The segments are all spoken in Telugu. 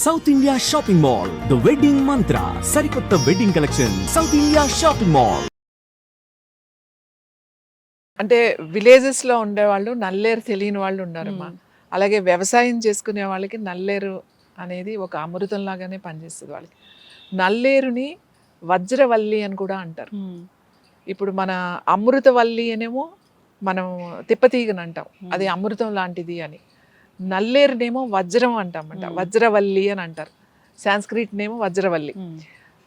South India shopping mall, the wedding మంత్ర, సరికొత్త wedding collection, south India shopping mall. అంటే విలేజెస్ లో ఉండేవాళ్ళు నల్లేరు తెలియని వాళ్ళు ఉన్నారమ్మా. అలాగే వ్యవసాయం చేసుకునే వాళ్ళకి నల్లేరు అనేది ఒక అమృతం లాగానే పనిచేస్తుంది వాళ్ళకి. నల్లేరుని వజ్రవల్లి అని కూడా అంటారు. ఇప్పుడు మన అమృతవల్లి అనేమో మనం తిప్పతీగని అంటాం, అది అమృతం లాంటిది అని. నల్లేరునేమో వజ్రం అంటామంట, వజ్రవల్లి అని అంటారు. సాంస్క్రిట్ నేమో వజ్రవల్లి.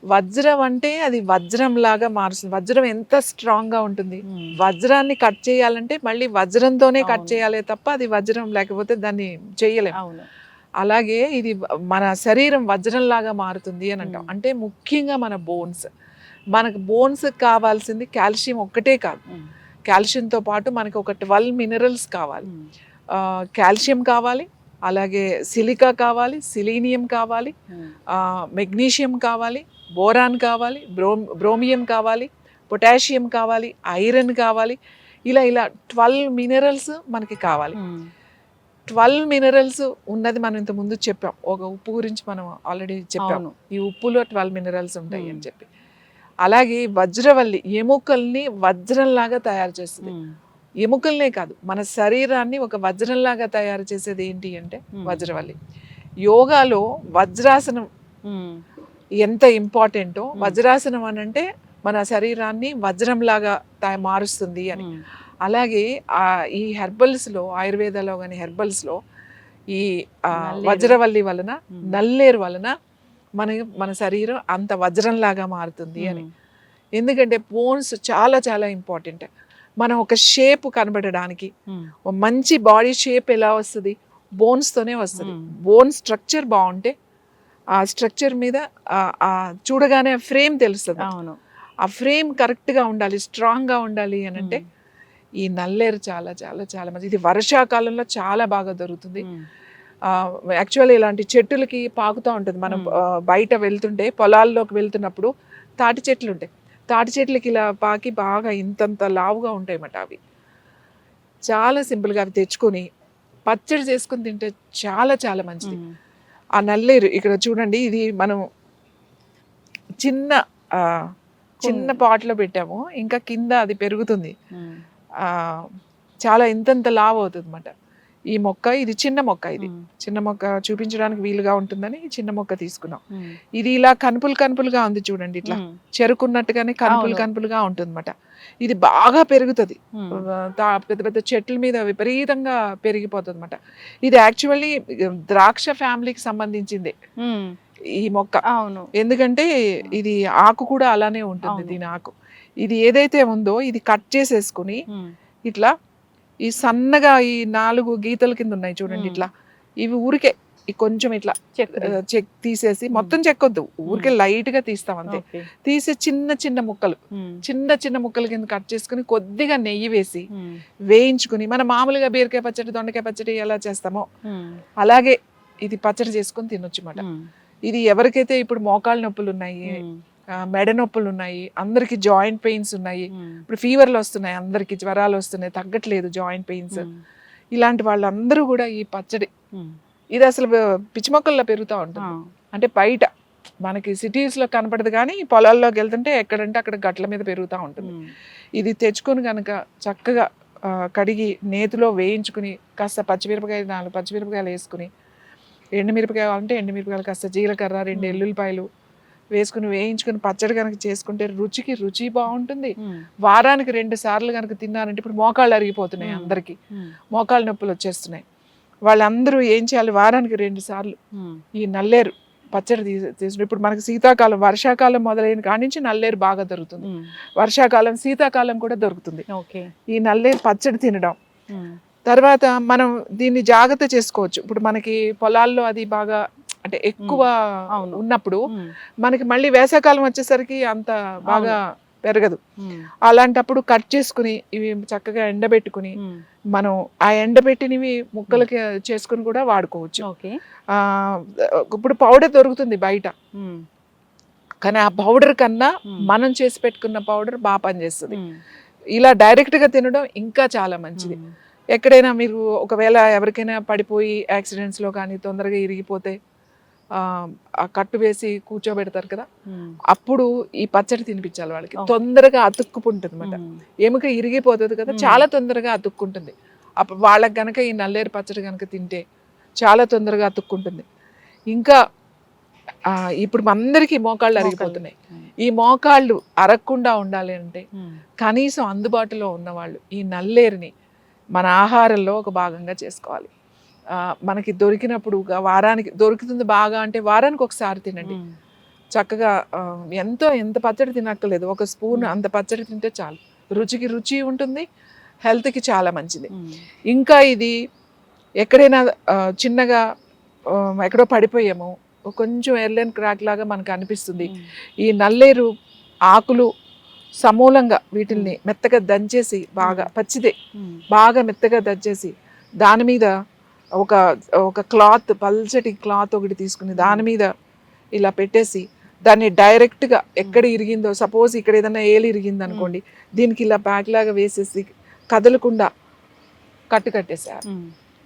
వజ్రం అంటే అది వజ్రం లాగా మారుస్తుంది. వజ్రం ఎంత స్ట్రాంగ్ గా ఉంటుంది. వజ్రాన్ని కట్ చేయాలంటే మళ్ళీ వజ్రంతోనే కట్ చేయాలి తప్ప అది వజ్రం లేకపోతే దాన్ని చేయలేము. అలాగే ఇది మన శరీరం వజ్రం లాగా మారుతుంది అని అంటాం. అంటే ముఖ్యంగా మన బోన్స్, మనకు బోన్స్ కావాల్సింది కాల్షియం ఒక్కటే కాదు, కాల్షియంతో పాటు మనకు ఒక 12 మినరల్స్ కావాలి. కాల్షియం కావాలి, అలాగే సిలికా కావాలి, సిలీనియం కావాలి, మెగ్నీషియం కావాలి, బోరాన్ కావాలి, బ్రోమియం కావాలి, పొటాషియం కావాలి, ఐరన్ కావాలి. ఇలా 12 మినరల్స్ మనకి కావాలి. 12 మినరల్స్ ఉన్నది మనం ఇంత ముందు చెప్పాం. ఒక ఉప్పు గురించి మనం ఆల్రెడీ చెప్పాము, ఈ ఉప్పులో 12 మినరల్స్ ఉంటాయి అని చెప్పి. అలాగే వజ్రవల్లి ఎముకల్ని వజ్రంలాగా తయారు చేస్తుంది. ఎముకల్నే కాదు, మన శరీరాన్ని ఒక వజ్రంలాగా తయారు చేసేది ఏంటి అంటే వజ్రవల్లి. యోగాలో వజ్రాసనం ఎంత ఇంపార్టెంటో, వజ్రాసనం అని అంటే మన శరీరాన్ని వజ్రంలాగా మారుస్తుంది అని. అలాగే ఈ హెర్బల్స్లో, ఆయుర్వేదాలో కానీ హెర్బల్స్లో ఈ వజ్రవల్లి వలన, నల్లేరు వలన మన శరీరం అంత వజ్రంలాగా మారుతుంది అని. ఎందుకంటే బోన్స్ చాలా చాలా ఇంపార్టెంట్. మనం ఒక షేప్ కనబడడానికి, మంచి బాడీ షేప్ ఎలా వస్తుంది? బోన్స్తోనే వస్తుంది. బోన్ స్ట్రక్చర్ బాగుంటే ఆ స్ట్రక్చర్ మీద చూడగానే ఫ్రేమ్ తెలుస్తుంది. ఆ ఫ్రేమ్ కరెక్ట్గా ఉండాలి, స్ట్రాంగ్గా ఉండాలి అని అంటే ఈ నల్లేరు చాలా చాలా చాలా మంచి. ఇది వర్షాకాలంలో చాలా బాగా దొరుకుతుంది. యాక్చువల్లీ ఇలాంటి చెట్టులకి పాకుతూ ఉంటుంది. మనం బయట వెళ్తుంటే, పొలాల్లోకి వెళ్తున్నప్పుడు తాటి చెట్లు ఉంటాయి, తాటి చెట్లకి ఇలా పాకి బాగా ఇంతంత లావుగా ఉంటాయి అన్నమాట. అవి చాలా సింపుల్గా అవి తెచ్చుకొని పచ్చడి చేసుకుని తింటే చాలా చాలా మంచిది. ఆ నల్లేరు ఇక్కడ చూడండి, ఇది మనం చిన్న పాట్లో పెట్టాము, ఇంకా కింద అది పెరుగుతుంది. చాలా ఇంతంత లావు అవుతుంది అన్నమాట ఈ మొక్క. ఇది చిన్న మొక్క, ఇది చిన్న మొక్క చూపించడానికి వీలుగా ఉంటుందని చిన్న మొక్క తీసుకున్నాం. ఇది ఇలా కనుపులుగా ఉంది చూడండి, ఇట్లా చెరుకున్నట్టుగానే కనుపులుగా ఉంటుంది అన్నమాట. ఇది బాగా పెరుగుతుంది, పెద్ద పెద్ద చెట్ల మీద విపరీతంగా పెరిగిపోతుంది అన్నమాట. ఇది యాక్చువల్లీ ద్రాక్ష ఫ్యామిలీకి సంబంధించింది ఈ మొక్క. ఎందుకంటే ఇది ఆకు కూడా అలానే ఉంటుంది, దీని ఆకు. ఇది ఏదైతే ఉందో ఇది కట్ చేసేసుకుని ఇట్లా ఈ సన్నగా ఈ 4 గీతల కింద ఉన్నాయి చూడండి, ఇట్లా ఇవి ఊరికే కొంచెం ఇట్లా చెక్ తీసేసి, మొత్తం చెక్కొద్దు, ఊరికే లైట్ గా తీస్తాం అంతే. తీసి చిన్న ముక్కల కింద కట్ చేసుకుని కొద్దిగా నెయ్యి వేసి వేయించుకుని, మన మామూలుగా బీరకాయ పచ్చడి, దొండకాయ పచ్చడి ఎలా చేస్తామో అలాగే ఇది పచ్చడి చేసుకుని తినొచ్చు అన్నమాట. ఇది ఎవరికైతే ఇప్పుడు మోకాళ్ళ నొప్పులు ఉన్నాయి, మెడ నొప్పులు ఉన్నాయి, అందరికి జాయింట్ పెయిన్స్ ఉన్నాయి, ఇప్పుడు ఫీవర్లు వస్తున్నాయి, అందరికి జ్వరాలు వస్తున్నాయి, తగ్గట్లేదు జాయింట్ పెయిన్స్, ఇలాంటి వాళ్ళందరూ కూడా ఈ పచ్చడి, ఇది అసలు పిచ్చి మొక్కల్లో పెరుగుతూ ఉంటుంది. అంటే బయట మనకి సిటీస్లో కనపడదు, కానీ పొలాల్లోకి వెళ్తుంటే ఎక్కడంటే అక్కడ గట్ల మీద పెరుగుతూ ఉంటుంది. ఇది తెచ్చుకొని కనుక చక్కగా కడిగి నేతిలో వేయించుకుని, కాస్త 4 పచ్చిమిరపకాయలు వేసుకుని, ఎండుమిరపకాయలు అంటే ఎండుమిరపకాయలు, కాస్త జీలకర్ర, 2 ఎల్లుల్లిపాయలు వేసుకుని వేయించుకుని పచ్చడి కనుక చేసుకుంటే రుచి బాగుంటుంది. వారానికి 2 సార్లు కనుక తిన్నారంటే, ఇప్పుడు మోకాళ్ళు అరిగిపోతున్నాయి అందరికి, మోకాళ్ళ నొప్పులు వచ్చేస్తున్నాయి, వాళ్ళందరూ ఏం చేయాలి? వారానికి 2 సార్లు ఈ నల్లేరు పచ్చడి తీసుకుని, ఇప్పుడు మనకి శీతాకాలం, వర్షాకాలం మొదలైన కాడి నుంచి నల్లేరు బాగా దొరుకుతుంది. వర్షాకాలం, శీతాకాలం కూడా దొరుకుతుంది ఈ నల్లేరు పచ్చడి తినడం. తర్వాత మనం దీన్ని జాగ్రత్త చేసుకోవచ్చు. ఇప్పుడు మనకి పొలాల్లో అది బాగా అంటే ఎక్కువ ఉన్నప్పుడు మనకి మళ్ళీ వేసవికాలం వచ్చేసరికి అంత బాగా పెరగదు. అలాంటప్పుడు కట్ చేసుకుని ఇవి చక్కగా ఎండబెట్టుకుని, మనం ఆ ఎండబెట్టినవి ముక్కలకి చేసుకుని కూడా వాడుకోవచ్చు. ఇప్పుడు పౌడర్ దొరుకుతుంది బయట, కానీ ఆ పౌడర్ కన్నా మనం చేసి పెట్టుకున్న పౌడర్ బాగా పనిచేస్తుంది. ఇలా డైరెక్ట్గా తినడం ఇంకా చాలా మంచిది. ఎక్కడైనా మీరు ఒకవేళ ఎవరికైనా పడిపోయి యాక్సిడెంట్స్లో కానీ తొందరగా ఇరిగిపోతే ఆ కట్టు వేసి కూర్చోబెడతారు కదా, ఉమ్. అప్పుడు ఈ పచ్చడి తినిపించాలి వాళ్ళకి. తొందరగా అతుక్కుపుంటుంది అనమాట, ఉమ్. ఎముక ఇరిగిపోతుంది కదా, చాలా తొందరగా అతుక్కుంటుంది. అప్పుడు వాళ్ళకి గనక ఈ నల్లేరు పచ్చడి కనుక తింటే చాలా తొందరగా అతుక్కుంటుంది. ఇంకా ఇప్పుడు అందరికీ మోకాళ్ళు అరిగిపోతున్నాయి. ఈ మోకాళ్ళు అరగకుండా ఉండాలి అంటే కనీసం అందుబాటులో ఉన్నవాళ్ళు ఈ నల్లేరుని మన ఆహారంలో ఒక భాగంగా చేసుకోవాలి. మనకి దొరికినప్పుడు వారానికి దొరుకుతుంది బాగా అంటే వారానికి ఒకసారి తినండి చక్కగా. ఎంత పచ్చడి తినక్కర్లేదు, ఒక స్పూన్ అంత పచ్చడి తింటే చాలు. రుచికి రుచి ఉంటుంది, హెల్త్కి చాలా మంచిది. ఇంకా ఇది ఎక్కడైనా చిన్నగా ఎక్కడో పడిపోయాము, కొంచెం ఎర్లెన్ క్రాక్ లాగా మనకు అనిపిస్తుంది, ఈ నల్లేరు ఆకులు సమూలంగా వీటిల్ని మెత్తగా దంచేసి బాగా పచ్చిదే బాగా మెత్తగా దంచేసి దాని మీద ఒక క్లాత్, పల్చటి క్లాత్ ఒకటి తీసుకుని దాని మీద ఇలా పెట్టేసి దాన్ని డైరెక్ట్గా ఎక్కడ ఇరిగిందో, సపోజ్ ఇక్కడ ఏదైనా ఏలు ఇరిగింది అనుకోండి, దీనికి ఇలా బ్యాగ్ లాగా వేసేసి కదలకుండా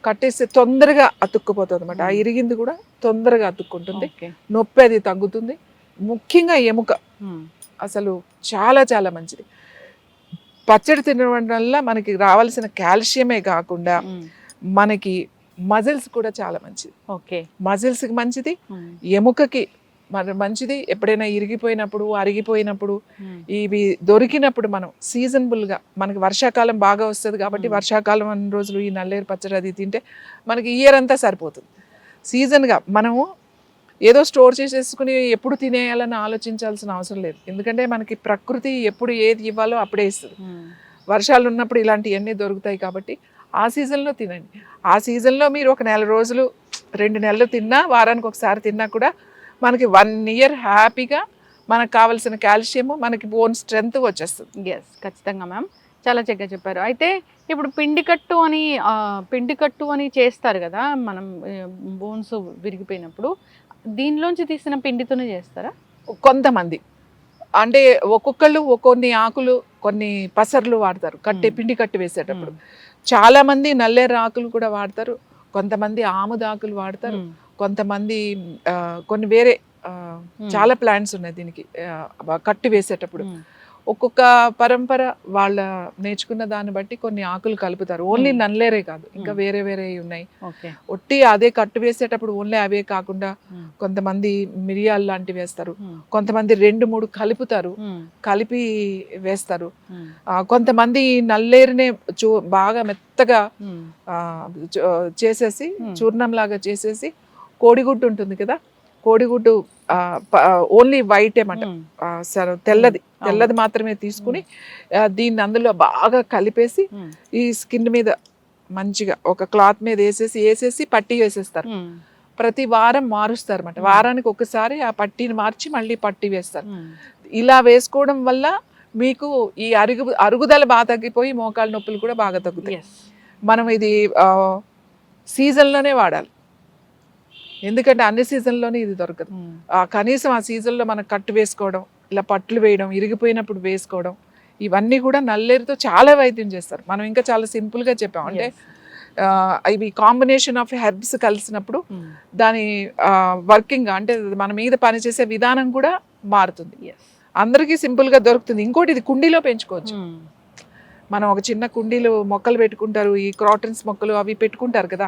కట్టేస్తే తొందరగా అతుక్కుపోతుంది అనమాట. ఆ ఇరిగింది కూడా తొందరగా అతుక్కుంటుంది, నొప్పి అది తగ్గుతుంది. ముఖ్యంగా ఎముక అసలు చాలా చాలా మంచిది. పచ్చడి తినడం వల్ల మనకి రావాల్సిన కాల్షియమే కాకుండా మనకి మజిల్స్ కూడా చాలా మంచిది. మజిల్స్కి మంచిది, ఎముకకి మంచిది. ఎప్పుడైనా ఇరిగిపోయినప్పుడు అరిగిపోయినప్పుడు ఇవి దొరికినప్పుడు మనం సీజనబుల్గా, మనకి వర్షాకాలం బాగా వస్తుంది కాబట్టి వర్షాకాలం అన్ని రోజులు ఈ నల్లేరు పచ్చడి అది తింటే మనకి ఇయర్ అంతా సరిపోతుంది. సీజన్గా మనము ఏదో స్టోర్ చేసేసుకుని ఎప్పుడు తినేయాలని ఆలోచించాల్సిన అవసరం లేదు, ఎందుకంటే మనకి ప్రకృతి ఎప్పుడు ఏది ఇవ్వాలో అప్పుడే ఇస్తుంది. వర్షాలు ఉన్నప్పుడు ఇలాంటివన్నీ దొరుకుతాయి కాబట్టి ఆ సీజన్లో తినండి. ఆ సీజన్లో మీరు ఒక 4 రోజులు 2 నెలలు తిన్నా, వారానికి ఒకసారి తిన్నా కూడా మనకి 1 ఇయర్ హ్యాపీగా మనకు కావాల్సిన కాల్షియము, మనకి బోన్ స్ట్రెంగ్త్ వచ్చేస్తుంది. ఖచ్చితంగా మ్యామ్, చాలా చక్కగా చెప్పారు. అయితే ఇప్పుడు పిండి కట్టు అని చేస్తారు కదా మనం, బోన్స్ విరిగిపోయినప్పుడు దీనిలోంచి తీసిన పిండితోనే చేస్తారా? కొంతమంది అంటే ఒక్కొక్కళ్ళు కొన్ని ఆకులు కొన్ని పసర్లు వాడతారు పిండి కట్టు వేసేటప్పుడు. చాలా మంది నల్లేరు ఆకులు కూడా వాడతారు, కొంతమంది ఆముద ఆకులు వాడతారు, కొంతమంది కొన్ని వేరే చాలా ప్లాంట్స్ ఉన్నాయి దీనికి కట్టు వేసేటప్పుడు. ఒక్కొక్క పరంపర వాళ్ళ నేర్చుకున్న దాన్ని బట్టి కొన్ని ఆకులు కలుపుతారు. ఓన్లీ నల్లేరే కాదు, ఇంకా వేరే వేరే ఉన్నాయి. ఒట్టి అదే కట్టు వేసేటప్పుడు ఓన్లీ అవే కాకుండా కొంతమంది మిరియాలు లాంటివి వేస్తారు, కొంతమంది 2-3 కలుపుతారు, కలిపి వేస్తారు. కొంతమంది నల్లేరునే బాగా మెత్తగా చేసేసి చూర్ణం లాగా చేసేసి, కోడిగుడ్డు ఉంటుంది కదా, కోడిగుడ్డు ఓన్లీ వైట్ ఏమంట తెల్లది మాత్రమే తీసుకుని దీన్ని అందులో బాగా కలిపేసి ఈ స్కిన్ మీద మంచిగా ఒక క్లాత్ మీద వేసేసి పట్టీ వేసేస్తారు. ప్రతి వారం మారుస్తారు అన్నమాట, వారానికి ఒకసారి ఆ పట్టీని మార్చి మళ్ళీ పట్టీ వేస్తారు. ఇలా వేసుకోవడం వల్ల మీకు ఈ అరుగుదల బాగా తగ్గిపోయి మోకాళ్ళ నొప్పులు కూడా బాగా తగ్గుతాయి. మనం ఇది సీజన్లోనే వాడాలి, ఎందుకంటే అన్ని సీజన్లోనే ఇది దొరకదు. కనీసం ఆ సీజన్లో మనం కట్టు వేసుకోవడం, ఇలా పట్లు వేయడం, ఇరిగిపోయినప్పుడు వేసుకోవడం, ఇవన్నీ కూడా నల్లేరుతో చాలా వైద్యం చేస్తారు. మనం ఇంకా చాలా సింపుల్గా చెప్పాం, అంటే ఇవి కాంబినేషన్ ఆఫ్ హెర్బ్స్ కలిసినప్పుడు దాని వర్కింగ్ అంటే మన మీద పనిచేసే విధానం కూడా మారుతుంది, అందరికీ సింపుల్గా దొరుకుతుంది. ఇంకోటి ఇది కుండీలో పెంచుకోవచ్చు. మనం ఒక చిన్న కుండీలు మొక్కలు పెట్టుకుంటారు, ఈ క్రాటన్స్ మొక్కలు అవి పెట్టుకుంటారు కదా,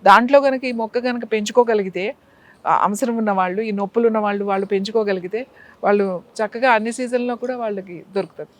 దాంట్లో కనుక ఈ మొక్క కనుక పెంచుకోగలిగితే, అవసరం ఉన్న వాళ్ళు, ఈ నొప్పులు ఉన్న వాళ్ళు పెంచుకోగలిగితే వాళ్ళు చక్కగా అన్ని సీజన్లో కూడా వాళ్ళకి దొరుకుతుంది.